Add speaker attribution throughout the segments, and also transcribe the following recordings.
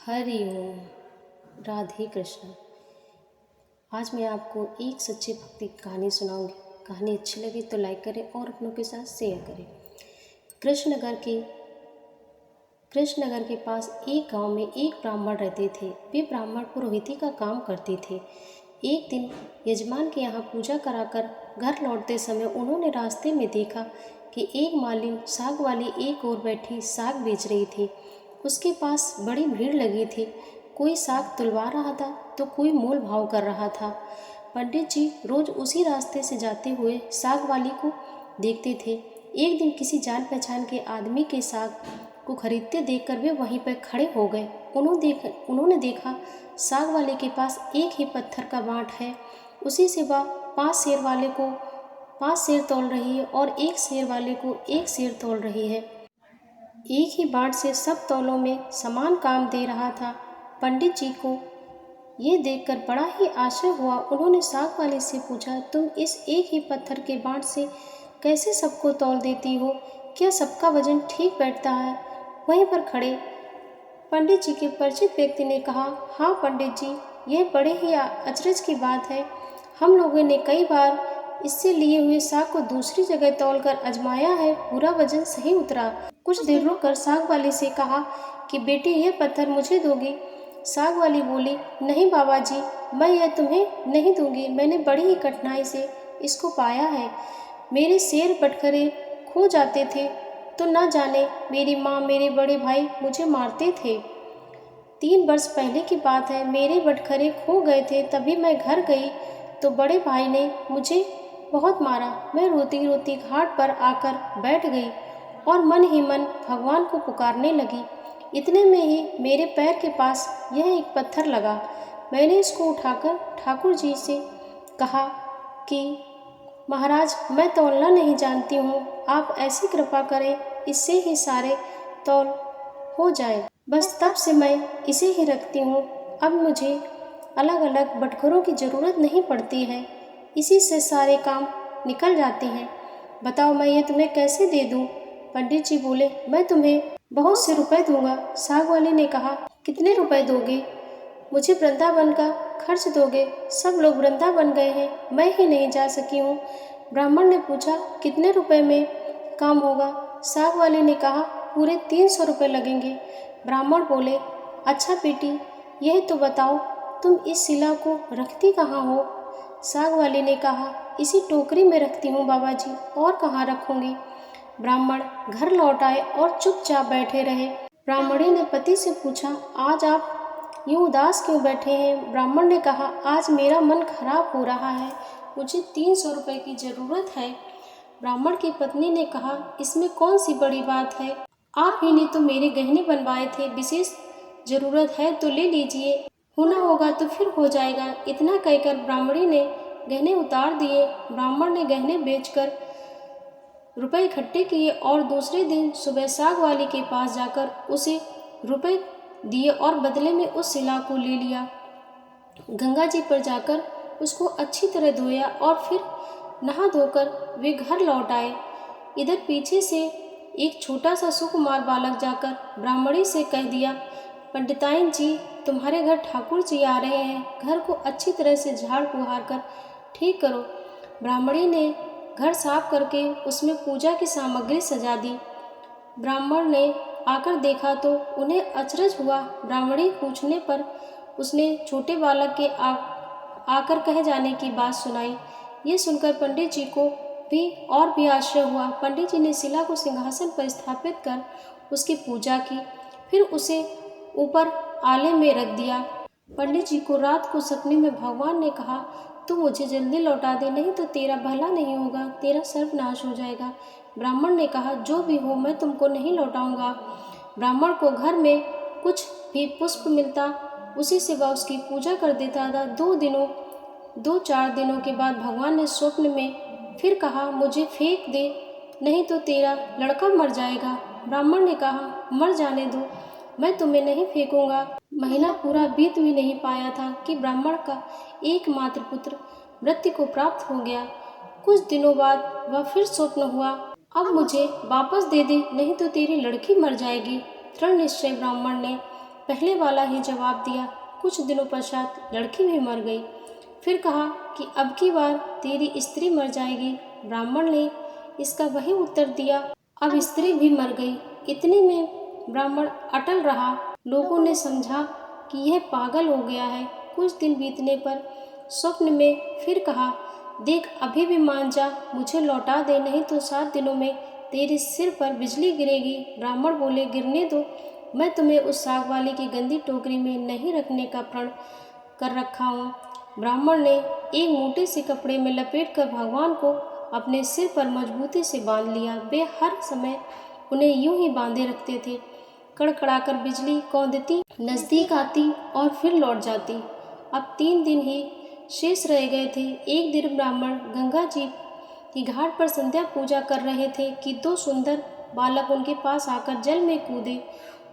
Speaker 1: हरि ओम। राधे कृष्ण। आज मैं आपको एक सच्ची भक्ति की कहानी सुनाऊंगी। कहानी अच्छी लगी तो लाइक करें और अपनों के साथ शेयर करें। कृष्णनगर के पास एक गांव में एक ब्राह्मण रहते थे। वे ब्राह्मण पुरोहिती का काम करते थे। एक दिन यजमान के यहाँ पूजा कराकर घर लौटते समय उन्होंने रास्ते में देखा कि एक मालिन साग वाली एक ओर बैठी साग बेच रही थी। उसके पास बड़ी भीड़ लगी थी। कोई साग तुलवा रहा था तो कोई मोल भाव कर रहा था। पंडित जी रोज उसी रास्ते से जाते हुए साग वाली को देखते थे। एक दिन किसी जान पहचान के आदमी के साग को खरीदते देखकर वे वहीं पर खड़े हो गए। उन्होंने देखा साग वाले के पास एक ही पत्थर का बाँट है। उसी से वह 5 सेर वाले को 5 सेर तौल रही है और 1 सेर वाले को 1 सेर तौल रही है। एक ही बाँट से सब तौलों में समान काम दे रहा था। पंडित जी को ये देखकर बड़ा ही आश्चर्य हुआ। उन्होंने साग वाले से पूछा, तुम इस एक ही पत्थर के बाँट से कैसे सबको तौल देती हो? क्या सबका वजन ठीक बैठता है? वहीं पर खड़े पंडित जी के परिचित व्यक्ति ने कहा, हाँ पंडित जी, यह बड़े ही अचरज की बात है। हम लोगों ने कई बार इससे लिए हुए साग को दूसरी जगह तौलकर आजमाया है, पूरा वजन सही उतरा। कुछ देर रुककर साग वाले से कहा कि बेटी, यह पत्थर मुझे दोगी? साग वाली बोली, नहीं बाबा जी, मैं यह तुम्हें नहीं दूंगी। मैंने बड़ी ही कठिनाई से इसको पाया है। मेरे सेर बटखरे खो जाते थे तो न जाने मेरी माँ मेरे बड़े भाई मुझे मारते थे। 3 वर्ष पहले की बात है, मेरे बटखरे खो गए थे। तभी मैं घर गई तो बड़े भाई ने मुझे बहुत मारा। मैं रोती रोती घाट पर आकर बैठ गई और मन ही मन भगवान को पुकारने लगी। इतने में ही मेरे पैर के पास यह एक पत्थर लगा। मैंने इसको उठाकर ठाकुर जी से कहा कि महाराज, मैं तौलना नहीं जानती हूँ, आप ऐसी कृपा करें इससे ही सारे तौल हो जाए। बस तब से मैं इसे ही रखती हूँ। अब मुझे अलग अलग बटखरों की ज़रूरत नहीं पड़ती है, इसी से सारे काम निकल जाते हैं। बताओ मैं ये तुम्हें कैसे दे दूँ? पंडित जी बोले, मैं तुम्हें बहुत से रुपए दूंगा। साग वाले ने कहा, कितने रुपए दोगे? मुझे वृंदावन का खर्च दोगे? सब लोग वृंदावन गए हैं, मैं ही नहीं जा सकी हूँ। ब्राह्मण ने पूछा, कितने रुपए में काम होगा? साग वाले ने कहा, पूरे 300 रुपये लगेंगे। ब्राह्मण बोले, अच्छा बेटी, यह तो बताओ तुम इस शिला को रखती कहाँ हो? साग वाले ने कहा, इसी टोकरी में रखती हूँ बाबा जी, और कहाँ रखूँगी। ब्राह्मण घर लौट आए और चुपचाप बैठे रहे। ब्राह्मणी ने पति से पूछा, आज आप यूँ उदास क्यों बैठे हैं? ब्राह्मण ने कहा, आज मेरा मन खराब हो रहा है, मुझे 300 रुपये की ज़रूरत है। ब्राह्मण की पत्नी ने कहा, इसमें कौन सी बड़ी बात है, आप ही ने तो मेरे गहने बनवाए थे, विशेष ज़रूरत है तो ले लीजिए, होना होगा तो फिर हो जाएगा। इतना कहकर ब्राह्मणी ने गहने उतार दिए। ब्राह्मण ने गहने बेचकर रुपए इकट्ठे किए और दूसरे दिन सुबह साग वाले के पास जाकर उसे रुपए दिए और बदले में उस शिला को ले लिया। गंगा जी पर जाकर उसको अच्छी तरह धोया और फिर नहा धोकर वे घर लौट आए। इधर पीछे से एक छोटा सा सुकुमार बालक जाकर ब्राह्मणी से कह दिया, पंडिताइन जी, तुम्हारे घर ठाकुर जी आ रहे हैं, घर को अच्छी तरह से झाड़ पुहार कर ठीक करो। ब्राह्मणी ने घर साफ करके उसमें पूजा की सामग्री सजा दी। ब्राह्मण ने आकर देखा तो उन्हें अचरज हुआ। ब्राह्मणी पूछने पर उसने छोटे बालक के आकर कह जाने की बात सुनाई। ये सुनकर पंडित जी को भी आश्चर्य हुआ। पंडित जी ने शिला को सिंहासन पर स्थापित कर उसकी पूजा की, फिर उसे ऊपर आले में रख दिया। पंडित जी को रात को सपने में भगवान ने कहा, तू मुझे जल्दी लौटा दे, नहीं तो तेरा भला नहीं होगा, तेरा सर्वनाश हो जाएगा। ब्राह्मण ने कहा, जो भी हो, मैं तुमको नहीं लौटाऊंगा। ब्राह्मण को घर में कुछ भी पुष्प मिलता, उसी से वह उसकी पूजा कर देता था। 2-4 दिनों के बाद भगवान ने स्वप्न में फिर कहा, मुझे फेंक दे, नहीं तो तेरा लड़का मर जाएगा। ब्राह्मण ने कहा, मर जाने दो, मैं तुम्हें नहीं फेंकूंगा। महीना पूरा बीत भी नहीं पाया था कि ब्राह्मण का एकमात्र पुत्र मृत्यु को प्राप्त हो गया। कुछ दिनों बाद वह फिर स्वप्न हुआ, अब मुझे वापस दे दे, नहीं तो तेरी लड़की मर जाएगी। दृढ़ निश्चय ब्राह्मण ने पहले वाला ही जवाब दिया। कुछ दिनों पश्चात लड़की भी मर गई। फिर कहा कि अब की बार तेरी स्त्री मर जाएगी। ब्राह्मण ने इसका वही उत्तर दिया। अब स्त्री भी मर गई। इतने में ब्राह्मण अटल रहा। लोगों ने समझा कि यह पागल हो गया है। कुछ दिन बीतने पर स्वप्न में फिर कहा, देख अभी भी मान जा, मुझे लौटा दे, नहीं तो 7 दिनों में तेरे सिर पर बिजली गिरेगी। ब्राह्मण बोले, गिरने दो, मैं तुम्हें उस साग वाली की गंदी टोकरी में नहीं रखने का प्रण कर रखा हूँ। ब्राह्मण ने एक मोटे से कपड़े में लपेटकर भगवान को अपने सिर पर मजबूती से बांध लिया। वे हर समय उन्हें यूं ही बांधे रखते थे। कड़कड़ाकर बिजली कौंधती, नजदीक आती और फिर लौट जाती। अब 3 दिन ही शेष रह गए थे। एक दिन ब्राह्मण गंगा जी की घाट पर संध्या पूजा कर रहे थे कि 2 सुंदर बालक उनके पास आकर जल में कूदे।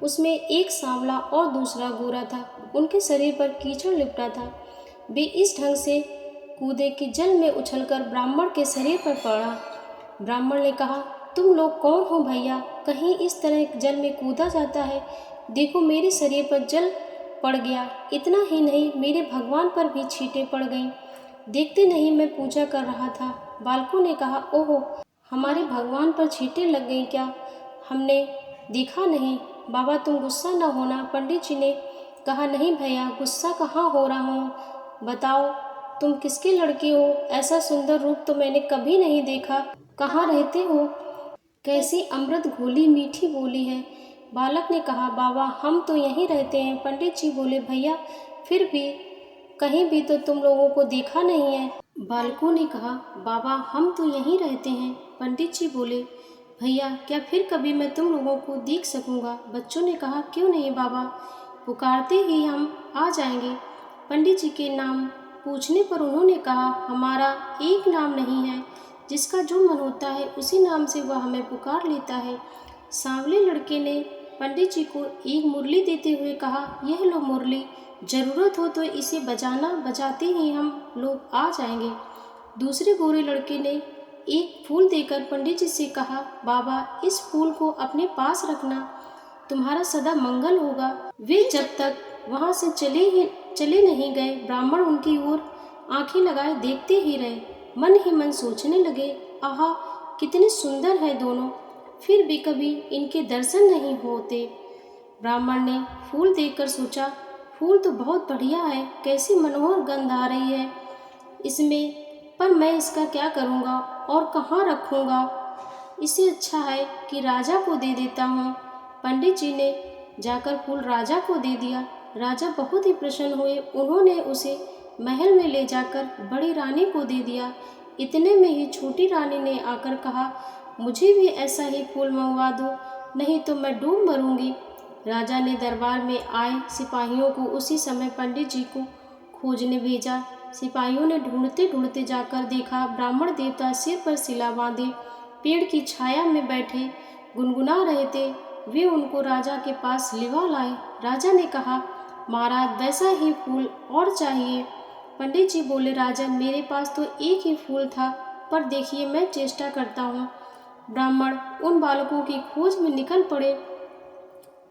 Speaker 1: उसमें एक सांवला और दूसरा गोरा था। उनके शरीर पर कीचड़ लिपटा था। वे इस ढंग से कूदे कि जल में उछलकर ब्राह्मण के शरीर पर पड़ा। ब्राह्मण ने कहा, तुम लोग कौन हो भैया? कहीं इस तरह जल में कूदा जाता है? देखो मेरे शरीर पर जल पड़ गया। इतना ही नहीं, मेरे भगवान पर भी छींटे पड़ गईं। देखते नहीं, मैं पूजा कर रहा था। बालकों ने कहा, ओहो, हमारे भगवान पर छींटे लग गई क्या? हमने देखा नहीं। बाबा तुम गुस्सा न होना। पंडित जी ने कहा, नहीं भैया, गुस्सा कहाँ हो रहा हूँ। बताओ तुम किसके लड़के हो? ऐसा सुंदर रूप तो मैंने कभी नहीं देखा। कहाँ रहते हो? कैसी अमृत घोली मीठी बोली है। बालक ने कहा, बाबा हम तो यहीं रहते हैं। पंडित जी बोले, भैया फिर भी कहीं भी तो तुम लोगों को देखा नहीं है। बालकों ने कहा, बाबा हम तो यहीं रहते हैं। पंडित जी बोले, भैया क्या फिर कभी मैं तुम लोगों को देख सकूंगा? बच्चों ने कहा, क्यों नहीं बाबा, पुकारते ही हम आ जाएंगे। पंडित जी के नाम पूछने पर उन्होंने कहा, हमारा एक नाम नहीं है, जिसका जो मन होता है उसी नाम से वह हमें पुकार लेता है। सांवले लड़के ने पंडित जी को एक मुरली देते हुए कहा, यह लो मुरली, जरूरत हो तो इसे बजाना, बजाते ही हम लोग आ जाएंगे। दूसरे गोरे लड़के ने एक फूल देकर पंडित जी से कहा, बाबा इस फूल को अपने पास रखना, तुम्हारा सदा मंगल होगा। वे जब तक वहां से चले नहीं गए, ब्राह्मण उनकी ओर आंखें लगाए देखते ही रहे। मन ही मन सोचने लगे, आहा कितने सुंदर है दोनों, फिर भी कभी इनके दर्शन नहीं होते। ब्राह्मण ने फूल देखकर सोचा, फूल तो बहुत बढ़िया है, कैसी मनोहर गंध आ रही है इसमें, पर मैं इसका क्या करूँगा और कहाँ रखूँगा? इससे अच्छा है कि राजा को दे देता हूँ। पंडित जी ने जाकर फूल राजा को दे दिया। राजा बहुत ही प्रसन्न हुए। उन्होंने उसे महल में ले जाकर बड़ी रानी को दे दिया। इतने में ही छोटी रानी ने आकर कहा, मुझे भी ऐसा ही फूल मंगवा दो, नहीं तो मैं डूब मरूंगी। राजा ने दरबार में आए सिपाहियों को उसी समय पंडित जी को खोजने भेजा। सिपाहियों ने ढूंढते ढूंढते जाकर देखा, ब्राह्मण देवता सिर पर सिला बांधे पेड़ की छाया में बैठे गुनगुना रहे थे। वे उनको राजा के पास लिवा लाए। राजा ने कहा, महाराज वैसा ही फूल और चाहिए। पंडित जी बोले, राजा मेरे पास तो एक ही फूल था, पर देखिए मैं चेष्टा करता हूँ। ब्राह्मण उन बालकों की खोज में निकल पड़े।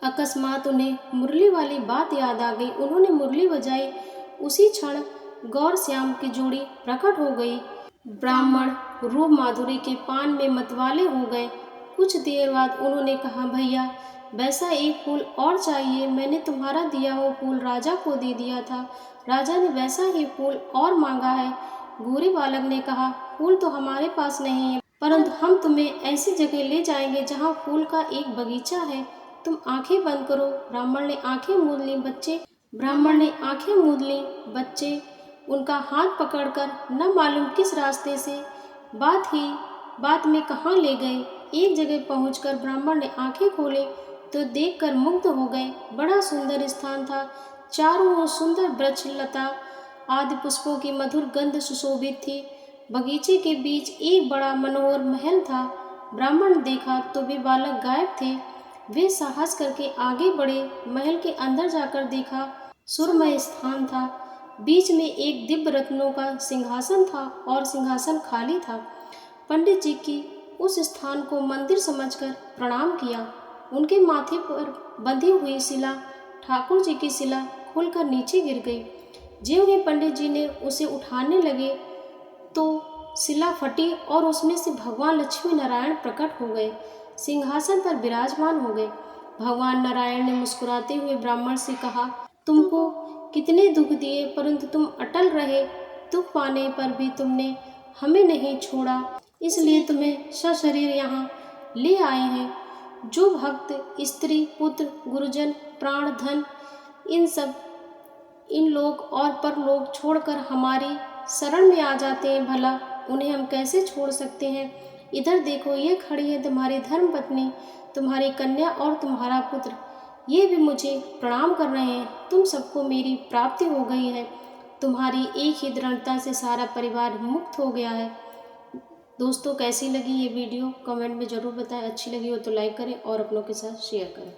Speaker 1: अकस्मात उन्हें मुरली वाली बात याद आ गई। उन्होंने मुरली बजाई। उसी क्षण गौर श्याम की जोड़ी प्रकट हो गई। ब्राह्मण रूप माधुरी के पान में मतवाले हो गए। कुछ देर बाद उन्होंने कहा, भैया वैसा एक फूल और चाहिए, मैंने तुम्हारा दिया हुआ फूल राजा को दे दिया था, राजा ने वैसा ही फूल और मांगा है। गोरे बालक ने कहा, फूल तो हमारे पास नहीं है, परंतु हम तुम्हें ऐसी जगह ले जाएंगे जहाँ फूल का एक बगीचा है, तुम आंखें बंद करो। ब्राह्मण ने आंखें मूंद ली। बच्चे उनका हाथ पकड़कर न मालूम किस रास्ते से बात में कहाँ ले गए। एक जगह पहुंचकर ब्राह्मण ने आंखें खोले तो देखकर मुग्ध हो गए। बड़ा सुंदर स्थान था। चारों ओर सुंदर वृक्ष, लता आदि पुष्पों की मधुर गंध सुशोभित थी। बगीचे के बीच एक बड़ा मनोहर महल था। ब्राह्मण देखा तो वे बालक गायब थे। वे साहस करके आगे बढ़े। महल के अंदर जाकर देखा, सुरमय स्थान था। बीच में एक दिव्य रत्नों का सिंहासन था और सिंहासन खाली था। पंडित जी की उस स्थान को मंदिर समझकर प्रणाम किया। उनके माथे पर बंधी हुई शिला ठाकुर जी की शिला खुलकर नीचे गिर गई। ज्यों ही पंडित जी ने उसे उठाने लगे तो शिला फटी और उसमें से भगवान लक्ष्मी नारायण प्रकट हो गए, सिंहासन पर विराजमान हो गए। भगवान नारायण ने मुस्कुराते हुए ब्राह्मण से कहा, तुमको कितने दुख दिए परंतु तुम अटल रहे। दुख पाने पर भी तुमने हमें नहीं छोड़ा, इसलिए तुम्हें सशरीर यहाँ ले आए हैं। जो भक्त स्त्री पुत्र गुरुजन प्राण धन इन लोग और परलोक छोड़कर हमारी शरण में आ जाते हैं, भला उन्हें हम कैसे छोड़ सकते हैं। इधर देखो, ये खड़ी है तुम्हारी धर्म पत्नी, तुम्हारी कन्या और तुम्हारा पुत्र, ये भी मुझे प्रणाम कर रहे हैं। तुम सबको मेरी प्राप्ति हो गई है, तुम्हारी एक ही दृढ़ता से सारा परिवार मुक्त हो गया है। दोस्तों, कैसी लगी ये वीडियो कमेंट में ज़रूर बताएं। अच्छी लगी हो तो लाइक करें और अपनों के साथ शेयर करें।